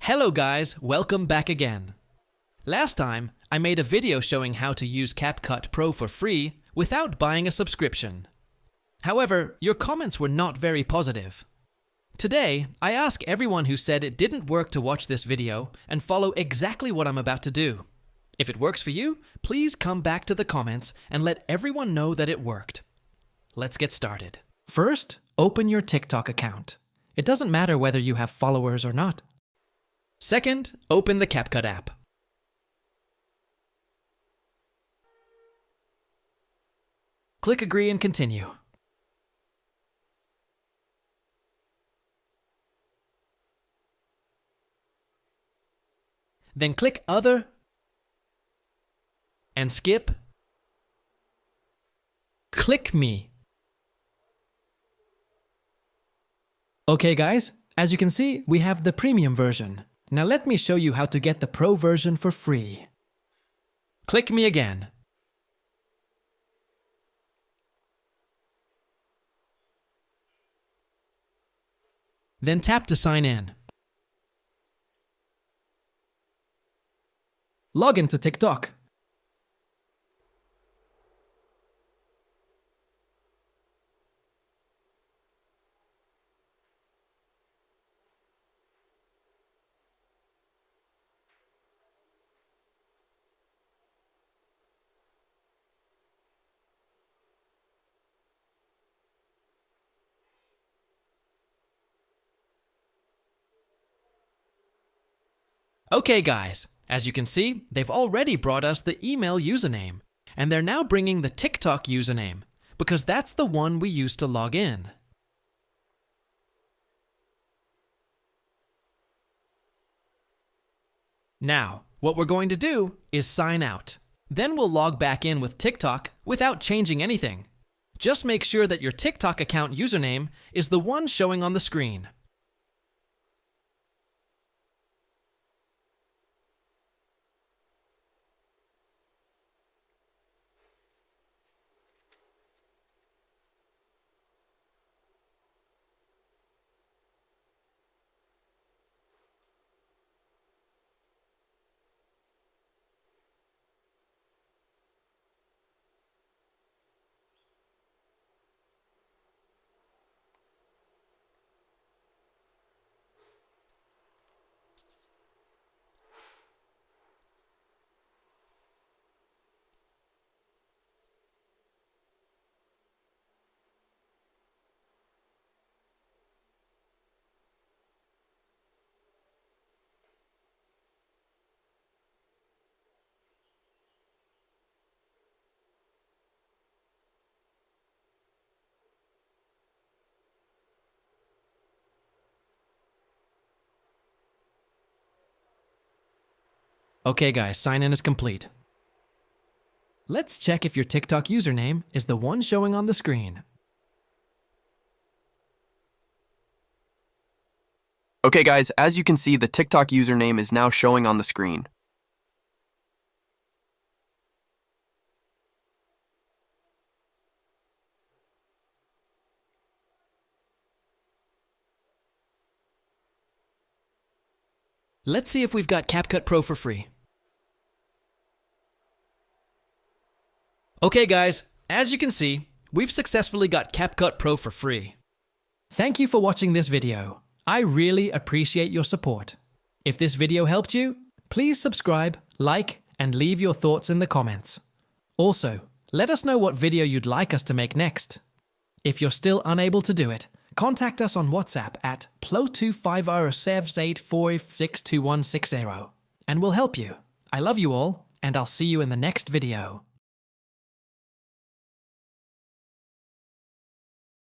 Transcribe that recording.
Hello guys, welcome back again. Last time, I made a video showing how to use CapCut Pro for free without buying a subscription. However, your comments were not very positive. Today, I ask everyone who said it didn't work to watch this video and follow exactly what I'm about to do. If it works for you, please come back to the comments and let everyone know that it worked. Let's get started. First, open your TikTok account. It doesn't matter whether you have followers or not. Second, open the CapCut app. Click Agree and Continue. Then click Other and skip Click Me. Okay guys, as you can see, we have the premium version. Now let me show you how to get the pro version for free. Click Me again. Then tap to sign in. Log into TikTok. Okay guys, as you can see, they've already brought us the email username, and they're now bringing the TikTok username, because that's the one we used to log in. Now, what we're going to do is sign out. Then we'll log back in with TikTok without changing anything. Just make sure that your TikTok account username is the one showing on the screen. Okay guys, sign in is complete. Let's check if your TikTok username is the one showing on the screen. Okay guys, as you can see, the TikTok username is now showing on the screen. Let's see if we've got CapCut Pro for free. Okay guys, as you can see, we've successfully got CapCut Pro for free. Thank you for watching this video. I really appreciate your support. If this video helped you, please subscribe, like, and leave your thoughts in the comments. Also, let us know what video you'd like us to make next. If you're still unable to do it, contact us on WhatsApp at +25078456160 and we'll help you. I love you all, and I'll see you in the next video.